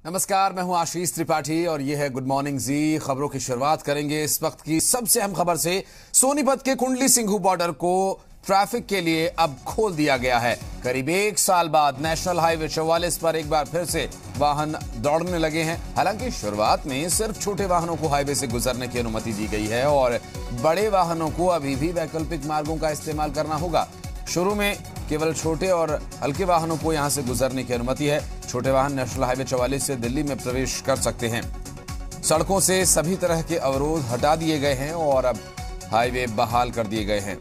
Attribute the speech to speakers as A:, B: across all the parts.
A: नमस्कार, मैं हूं आशीष त्रिपाठी और यह है गुड मॉर्निंग जी। खबरों की शुरुआत करेंगे इस वक्त की सबसे अहम खबर से। सोनीपत के कुंडली सिंघू बॉर्डर को ट्रैफिक के लिए अब खोल दिया गया है। करीब 1 साल बाद नेशनल हाईवे 44 पर एक बार फिर से वाहन दौड़ने लगे हैं। हालांकि शुरुआत में सिर्फ छोटे वाहनों को हाईवे से गुजरने की अनुमति दी गई है और बड़े वाहनों को अभी भी वैकल्पिक मार्गों का इस्तेमाल करना होगा। शुरू में केवल छोटे और हल्के वाहनों को यहां से गुजरने की अनुमति है। छोटे वाहन नेशनल हाईवे 44 से दिल्ली में प्रवेश कर सकते हैं। सड़कों से सभी तरह के अवरोध हटा दिए गए हैं और अब हाईवे बहाल कर दिए गए हैं।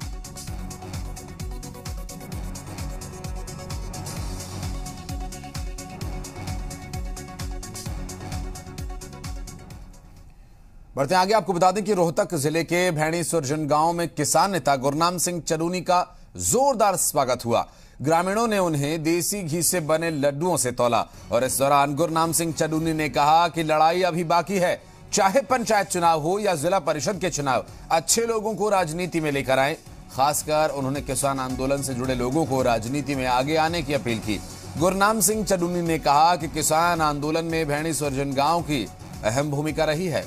A: बढ़ते आगे, आपको बता दें कि रोहतक जिले के भैणी सुरजन गांव में किसान नेता गुरनाम सिंह चडूनी का जोरदार स्वागत हुआ। ग्रामीणों ने उन्हें देसी घी से बने लड्डुओं से तौला और इस दौरान गुरनाम सिंह चडूनी ने कहा कि लड़ाई अभी बाकी है। चाहे पंचायत चुनाव हो या जिला परिषद के चुनाव, अच्छे लोगों को राजनीति में लेकर आए। खासकर उन्होंने किसान आंदोलन से जुड़े लोगों को राजनीति में आगे आने की अपील की। गुरनाम सिंह चडूनी ने कहा कि किसान आंदोलन में भैणी सुरजन गांव की अहम भूमिका रही है।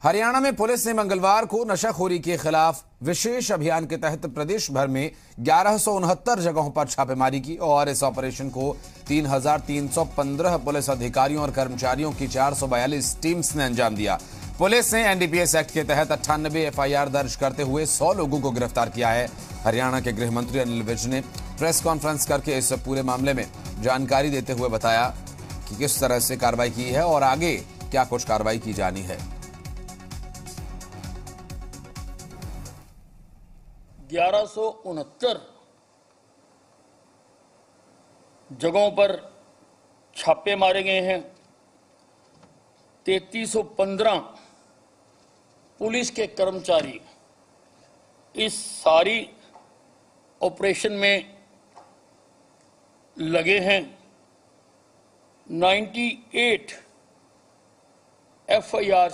A: हरियाणा में पुलिस ने मंगलवार को नशाखोरी के खिलाफ विशेष अभियान के तहत प्रदेश भर में 1169 जगहों पर छापेमारी की और इस ऑपरेशन को 3315 पुलिस अधिकारियों और कर्मचारियों की 442 टीम्स ने अंजाम दिया। पुलिस ने एनडीपीएस एक्ट के तहत 98 एफआईआर दर्ज करते हुए 100 लोगों को गिरफ्तार किया है। हरियाणा के गृह मंत्री अनिल विज ने प्रेस कॉन्फ्रेंस करके इस पूरे मामले में जानकारी देते हुए बताया कि किस तरह से कार्रवाई की है और आगे क्या कुछ कार्रवाई की जानी है।
B: 1169 जगहों पर छापे मारे गए हैं। 3315 पुलिस के कर्मचारी इस सारी ऑपरेशन में लगे हैं। 98 एफआईआर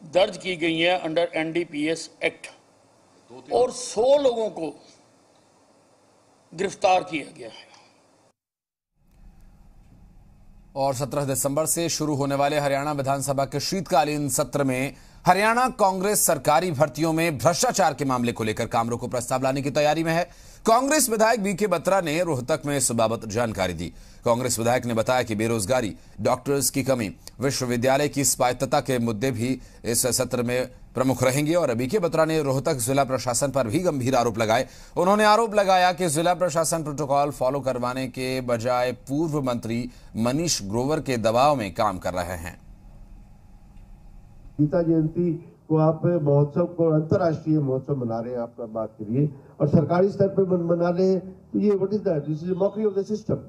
B: दर्ज की गई हैं अंडर एनडीपीएस एक्ट और 100 लोगों को गिरफ्तार किया गया है।
A: और 17 दिसंबर से शुरू होने वाले हरियाणा विधानसभा के शीतकालीन सत्र में हरियाणा कांग्रेस सरकारी भर्तियों में भ्रष्टाचार के मामले को लेकर काम रोको प्रस्ताव लाने की तैयारी में है। कांग्रेस विधायक बीके बत्रा ने रोहतक में इस बाबत जानकारी दी। कांग्रेस विधायक ने बताया कि बेरोजगारी, डॉक्टर्स की कमी, विश्वविद्यालय की स्वायत्तता के मुद्दे भी इस सत्र में प्रमुख रहेंगे। और बीके बत्रा ने रोहतक जिला प्रशासन पर भी गंभीर आरोप लगाए। उन्होंने आरोप लगाया कि जिला प्रशासन प्रोटोकॉल फॉलो करवाने के बजाय पूर्व मंत्री मनीष ग्रोवर के दबाव में काम कर रहे हैं।
C: गीता जयंती को आप महोत्सव को अंतर्राष्ट्रीय महोत्सव मना रहे हैं, आप बात करिए, और सरकारी स्तर पे मना रहे हैं, तो ये what is that? This is a mockery of the system.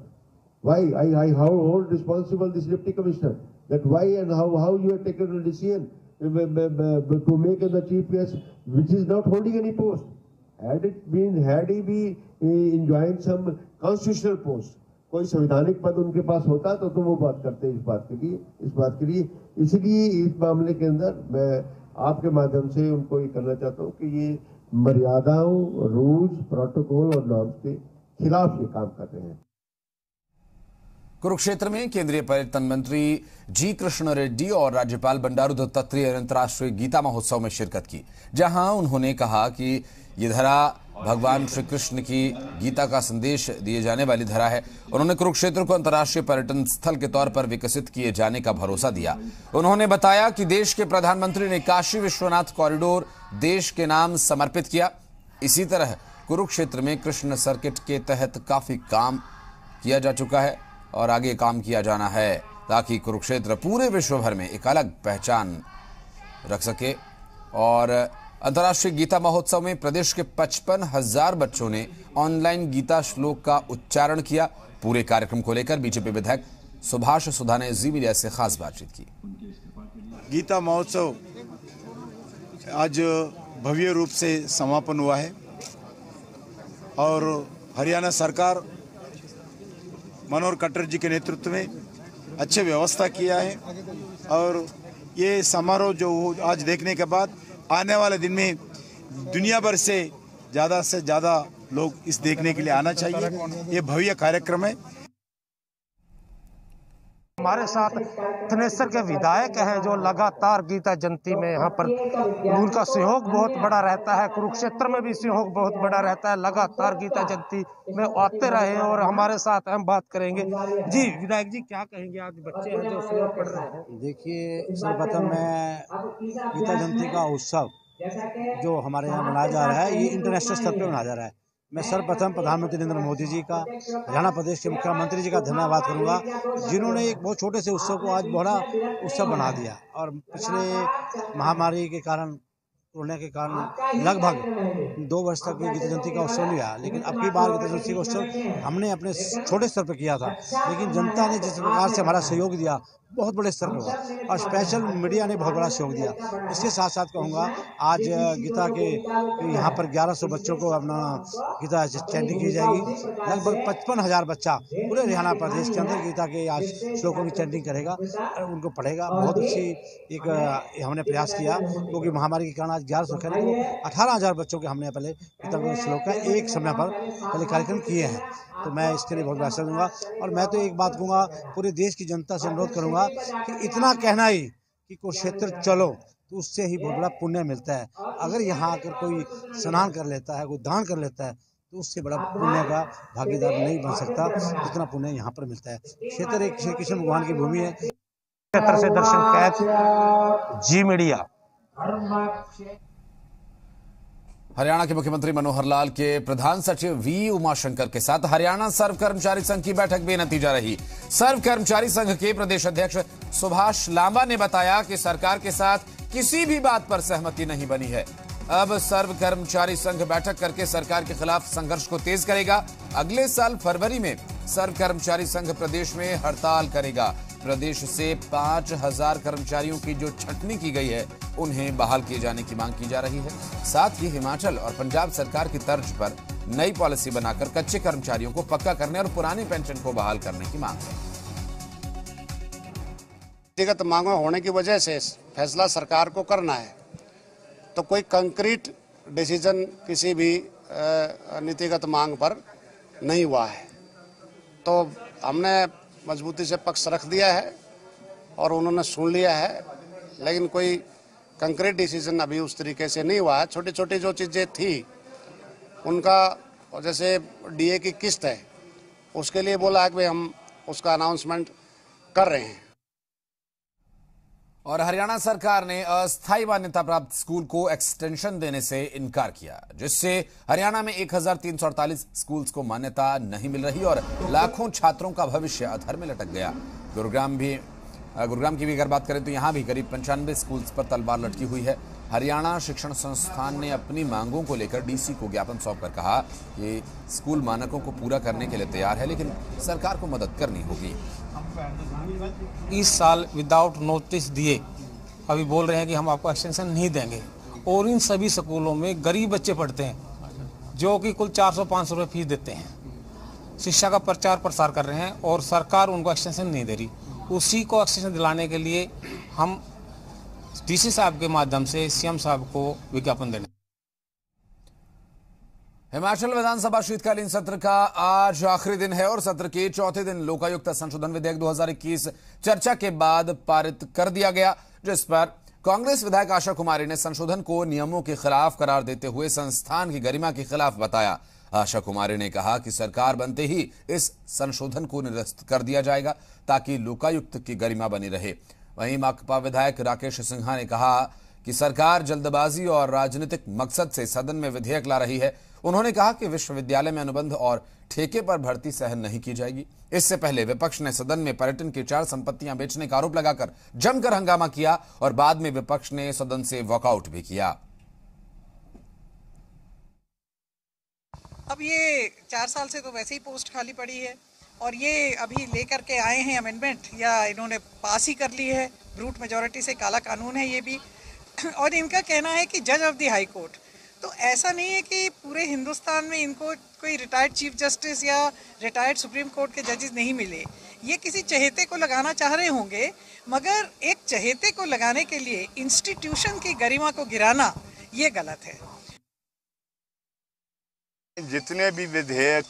C: Why I how hold responsible this deputy commissioner that why and how you have taken a decision to make him the chief guest, which is not holding any post. Had he been enjoying some constitutional post, कोई संवैधानिक पद उनके पास होता तो वो बात करते इस बात के लिए। इसलिए इस मामले के अंदर मैं आपके माध्यम से उनको ये करना चाहता हूँ कि ये मर्यादाओं, रूल्स, प्रोटोकॉल और नॉर्म्स के खिलाफ ये काम कर रहे हैं।
A: कुरुक्षेत्र में केंद्रीय पर्यटन मंत्री जी कृष्ण रेड्डी और राज्यपाल बंडारू दत्तात्रेय ने अंतर्राष्ट्रीय गीता महोत्सव में शिरकत की, जहां उन्होंने कहा कि ये धरा भगवान श्री कृष्ण की गीता का संदेश दिए जाने वाली धरा है। उन्होंने कुरुक्षेत्र को अंतर्राष्ट्रीय पर्यटन स्थल के तौर पर विकसित किए जाने का भरोसा दिया। उन्होंने बताया कि देश के प्रधानमंत्री ने काशी विश्वनाथ कॉरिडोर देश के नाम समर्पित किया। इसी तरह कुरुक्षेत्र में कृष्ण सर्किट के तहत काफी काम किया जा चुका है और आगे काम किया जाना है ताकि कुरुक्षेत्र पूरे विश्व भर में एक अलग पहचान रख सके। और अंतर्राष्ट्रीय गीता महोत्सव में प्रदेश के 55,000 बच्चों ने ऑनलाइन गीता श्लोक का उच्चारण किया। पूरे कार्यक्रम को लेकर बीजेपी विधायक सुभाष सुधा ने जी मीडिया से खास बातचीत की।
D: गीता महोत्सव आज भव्य रूप से समापन हुआ है और हरियाणा सरकार मनोहर कट्टर जी के नेतृत्व में अच्छे व्यवस्था किया है और ये समारोह जो आज देखने के बाद आने वाले दिन में दुनिया भर से ज़्यादा से ज़्यादा लोग इस देखने के लिए आना चाहिए। ये भव्य कार्यक्रम है।
E: हमारे साथ थनेसर के विधायक हैं जो लगातार गीता जयंती में यहाँ पर उनका सहयोग बहुत बड़ा रहता है, कुरुक्षेत्र में भी सहयोग बहुत बड़ा रहता है, लगातार गीता जयंती में आते रहे और हमारे साथ हम बात करेंगे। जी विधायक जी, क्या कहेंगे? आज बच्चे हैं जो सहयोग पढ़ रहे हैं।
F: देखिए, सर्वप्रथम मैं गीता जयंती का उत्सव जो हमारे यहाँ मनाया जा रहा है, ये इंटरनेशनल स्तर पर मनाया जा रहा है। मैं सर्वप्रथम प्रधानमंत्री नरेंद्र मोदी जी का, हरियाणा प्रदेश के मुख्यमंत्री जी का धन्यवाद करूंगा, जिन्होंने एक बहुत छोटे से उत्सव को आज बड़ा उत्सव बना दिया। और पिछले महामारी के कारण, कोरोना के कारण लगभग 2 वर्ष तक गीता जयंती का उत्सव नहीं आया, लेकिन अब की बार गीता जयंती का उत्सव हमने अपने छोटे स्तर पर किया था, लेकिन जनता ने जिस प्रकार से हमारा सहयोग दिया बहुत बड़े स्तर पर हुआ और स्पेशल मीडिया ने बहुत बड़ा सहयोग दिया। इसके साथ साथ कहूँगा, आज गीता के यहाँ पर 1100 बच्चों को अपना गीता चैंटिंग की जाएगी। लगभग 55,000 बच्चा पूरे हरियाणा प्रदेश के अंदर गीता के आज श्लोकों की चैंटिंग करेगा, उनको पढ़ेगा। बहुत अच्छी एक हमने प्रयास किया, क्योंकि महामारी के कारण आज 1100 करीब 18,000 बच्चों के हमने पहले गीता के श्लोक का एक समय पर पहले कार्यक्रम किए हैं। तो मैं इसके लिए बहुत पैसा दूंगा। और मैं तो एक बात कहूँगा, पूरे देश की जनता से अनुरोध करूँगा कि इतना कहना ही कि कुरुक्षेत्र चलो, तो उससे ही बहुत बड़ा पुण्य मिलता है। अगर यहाँ आकर कोई स्नान कर लेता है, कोई दान कर लेता है, तो उससे बड़ा पुण्य का भागीदार नहीं बन सकता जितना पुण्य यहाँ पर मिलता है। क्षेत्र एक श्री कृष्ण भगवान की भूमि है।
E: क्षेत्र से दर्शन कैद, जी मीडिया।
A: हरियाणा के मुख्यमंत्री मनोहर लाल के प्रधान सचिव वी उमाशंकर के साथ हरियाणा सर्व कर्मचारी संघ की बैठक बेनतीजा रही। सर्व कर्मचारी संघ के प्रदेश अध्यक्ष सुभाष लांबा ने बताया कि सरकार के साथ किसी भी बात पर सहमति नहीं बनी है। अब सर्व कर्मचारी संघ बैठक करके सरकार के खिलाफ संघर्ष को तेज करेगा। अगले साल फरवरी में सर्व कर्मचारी संघ प्रदेश में हड़ताल करेगा। प्रदेश से 5,000 कर्मचारियों की जो छंटनी की गई है, उन्हें बहाल किए जाने की मांग की जा रही है। साथ ही हिमाचल और पंजाब सरकार की तर्ज पर नई पॉलिसी बनाकर कच्चे कर्मचारियों को पक्का करने और पुरानी पेंशन को बहाल करने की मांग है।
G: व्यक्तिगत मांगों होने की वजह से फैसला सरकार को करना है, तो कोई कंक्रीट डिसीजन किसी भी नीतिगत मांग पर नहीं हुआ है। तो हमने मजबूती से पक्ष रख दिया है और उन्होंने सुन लिया है, लेकिन कोई कंक्रीट डिसीजन अभी उस तरीके से नहीं हुआ है। छोटी छोटी जो चीज़ें थी उनका, जैसे डीए की किस्त है, उसके लिए बोला है कि भाई हम उसका अनाउंसमेंट कर रहे हैं।
A: और हरियाणा सरकार ने अस्थायी मान्यता प्राप्त स्कूल को एक्सटेंशन देने से इनकार किया, जिससे हरियाणा में 1,348 स्कूल्स को मान्यता नहीं मिल रही और लाखों छात्रों का भविष्य अधर में लटक गया। गुरुग्राम की भी अगर बात करें तो यहां भी करीब 95 स्कूल्स पर तलवार लटकी हुई है। हरियाणा शिक्षण संस्थान ने अपनी मांगों को लेकर डीसी को ज्ञापन सौंपकर कहा कि स्कूल मानकों को पूरा करने के लिए तैयार है, लेकिन सरकार को मदद करनी होगी।
E: इस साल विदाउट नोटिस दिए अभी बोल रहे हैं कि हम आपको एक्सटेंशन नहीं देंगे, और इन सभी स्कूलों में गरीब बच्चे पढ़ते हैं जो कि कुल 400-500 रुपये फीस देते हैं। शिक्षा का प्रचार प्रसार कर रहे हैं और सरकार उनको एक्सटेंशन नहीं दे रही। उसी को एक्सटेंशन दिलाने के लिए हम डीसी साहब के माध्यम से सीएम साहब को विज्ञापन देने।
A: हिमाचल विधानसभा शीतकालीन सत्र का आज आखिरी दिन है और सत्र के चौथे दिन लोकायुक्त संशोधन विधेयक 2021 चर्चा के बाद पारित कर दिया गया, जिस पर कांग्रेस विधायक आशा कुमारी ने संशोधन को नियमों के खिलाफ करार देते हुए संस्थान की गरिमा के खिलाफ बताया। आशा कुमारी ने कहा कि सरकार बनते ही इस संशोधन को निरस्त कर दिया जाएगा ताकि लोकायुक्त की गरिमा बनी रहे। वहीं माकपा विधायक राकेश सिंघा ने कहा कि सरकार जल्दबाजी और राजनीतिक मकसद से सदन में विधेयक ला रही है। उन्होंने कहा कि विश्वविद्यालय में अनुबंध और ठेके पर भर्ती सहन नहीं की जाएगी। इससे पहले विपक्ष ने सदन में पर्यटन की 4 संपत्तियां बेचने का आरोप लगाकर जमकर हंगामा किया और बाद में विपक्ष ने सदन से वॉकआउट भी किया।
H: अब ये 4 साल से तो वैसे ही पोस्ट खाली पड़ी है और ये अभी लेकर के आए हैं अमेंडमेंट, या इन्होंने पास ही कर ली है ब्रूट मेजॉरिटी से। काला कानून है ये भी। और इनका कहना है कि जज ऑफ द हाई कोर्ट, तो ऐसा नहीं है कि पूरे हिंदुस्तान में इनको कोई रिटायर्ड चीफ जस्टिस या रिटायर्ड सुप्रीम कोर्ट के जजेस नहीं मिले। ये किसी चहेते को लगाना चाह रहे होंगे, मगर एक चहेते को लगाने के लिए इंस्टीट्यूशन की गरिमा को गिराना ये गलत है।
I: जितने भी विधेयक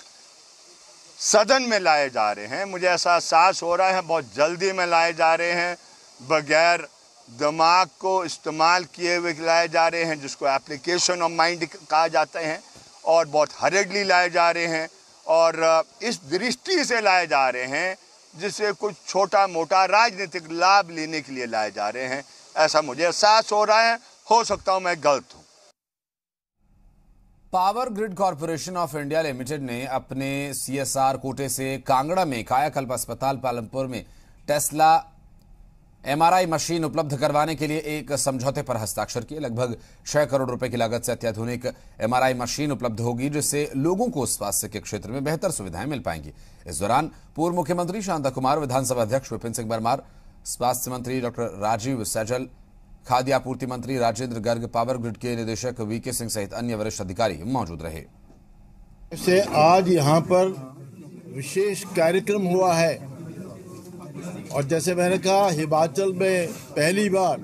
I: सदन में लाए जा रहे हैं, मुझे ऐसा एहसास हो रहा है बहुत जल्दी में लाए जा रहे हैं, बगैर दिमाग को इस्तेमाल किए हुए लाए जा रहे हैं, जिसको एप्लीकेशन ऑफ माइंड कहा जाता है, और बहुत हरेडली लाए जा रहे हैं और इस दृष्टि से लाए जा रहे हैं जिससे कुछ छोटा मोटा राजनीतिक लाभ लेने के लिए लाए जा रहे हैं। ऐसा मुझे एहसास हो रहा है, हो सकता हूं मैं गलत हूं।
A: Power grid corporation of India limited ने अपने CSR कोटे से कांगड़ा में कायाकल्प अस्पताल पालमपुर में टेस्ला MRI मशीन उपलब्ध करवाने के लिए एक समझौते पर हस्ताक्षर किए। लगभग 6 करोड़ रुपए की लागत से अत्याधुनिक MRI मशीन उपलब्ध होगी, जिससे लोगों को स्वास्थ्य के क्षेत्र में बेहतर सुविधाएं मिल पाएंगी। इस दौरान पूर्व मुख्यमंत्री शांता कुमार, विधानसभा अध्यक्ष विपिन सिंह परमार, स्वास्थ्य मंत्री डॉक्टर राजीव सैजल, खाद्य आपूर्ति मंत्री राजेंद्र गर्ग, पावर ग्रिड के निदेशक VK सिंह सहित अन्य वरिष्ठ अधिकारी मौजूद रहे।
J: से आज यहाँ पर विशेष कार्यक्रम हुआ है और जैसे मैंने कहा हिमाचल में पहली बार,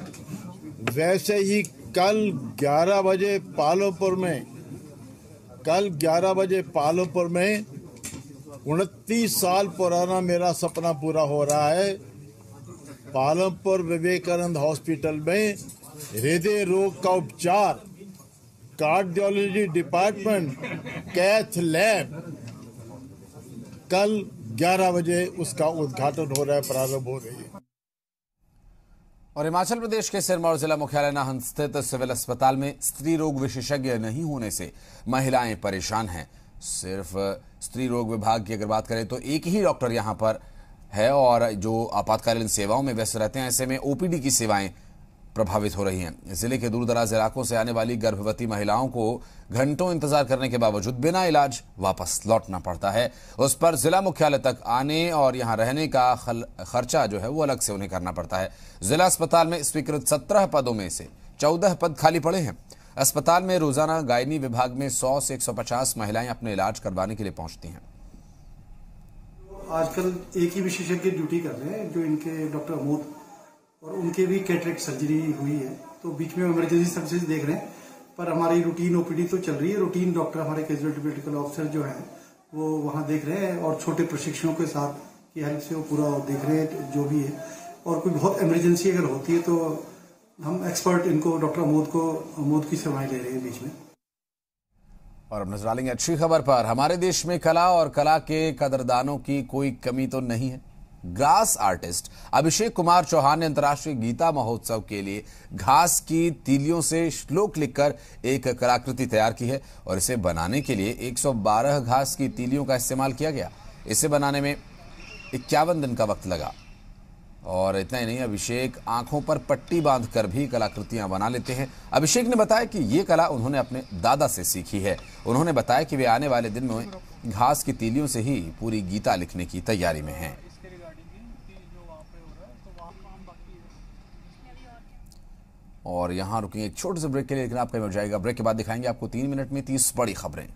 J: वैसे ही कल 11 बजे पालमपुर में 29 साल पुराना मेरा सपना पूरा हो रहा है। पालमपुर विवेकानंद हॉस्पिटल में हृदय रोग का उपचार, कार्डियोलॉजी डिपार्टमेंट, कैथ लैब, कल 11 बजे उसका उद्घाटन हो रहा है, प्रारंभ हो रही है।
A: और हिमाचल प्रदेश के सिरमौर जिला मुख्यालय नाहन स्थित सिविल अस्पताल में स्त्री रोग विशेषज्ञ नहीं होने से महिलाएं परेशान हैं। सिर्फ स्त्री रोग विभाग की अगर बात करें तो एक ही डॉक्टर यहां पर है और जो आपातकालीन सेवाओं में व्यस्त रहते हैं। ऐसे में OPD की सेवाएं प्रभावित हो रही हैं। जिले के दूरदराज इलाकों से आने वाली गर्भवती महिलाओं को घंटों इंतजार करने के बावजूद बिना इलाज वापस लौटना पड़ता है। उस पर जिला मुख्यालय तक आने और यहां रहने का खर्चा जो है वो अलग से उन्हें करना पड़ता है। जिला अस्पताल में स्वीकृत 17 पदों में से 14 पद खाली पड़े हैं। अस्पताल में रोजाना गायनी विभाग में 100 से 150 महिलाएं अपने इलाज करवाने के लिए पहुंचती हैं।
K: आजकल एक ही विशेषज्ञ ड्यूटी कर रहे हैं, जो इनके डॉक्टर अमोद, और उनके भी कैटरेक्ट सर्जरी हुई है, तो बीच में इमरजेंसी सर्विसेज देख रहे हैं। पर हमारी रूटीन OPD तो चल रही है। रूटीन डॉक्टर हमारे कैजुअलिटी मेडिकल ऑफिसर जो है वो वहाँ देख रहे हैं और छोटे प्रशिक्षणों के साथ की हेल्प से वो पूरा देख रहे हैं जो भी है। और कोई बहुत इमरजेंसी अगर होती है तो हम एक्सपर्ट इनको डॉक्टर अमोद की सेवाएं ले रहे हैं बीच में।
A: और अब नजर डालेंगे अच्छी खबर पर। हमारे देश में कला और कला के कदरदानों की कोई कमी तो नहीं है। ग्रास आर्टिस्ट अभिषेक कुमार चौहान ने अंतर्राष्ट्रीय गीता महोत्सव के लिए घास की तीलियों से श्लोक लिखकर एक कलाकृति तैयार की है और इसे बनाने के लिए 112 घास की तीलियों का इस्तेमाल किया गया। इसे बनाने में 51 दिन का वक्त लगा। और इतना ही नहीं, अभिषेक आंखों पर पट्टी बांधकर भी कलाकृतियां बना लेते हैं। अभिषेक ने बताया कि ये कला उन्होंने अपने दादा से सीखी है। उन्होंने बताया कि वे आने वाले दिन में घास की तीलियों से ही पूरी गीता लिखने की तैयारी में हैं। और यहां रुकेंगे एक छोटे से ब्रेक के लिए, लेकिन आपका हो जाएगा। ब्रेक के बाद दिखाएंगे आपको 3 मिनट में 30 बड़ी खबरें।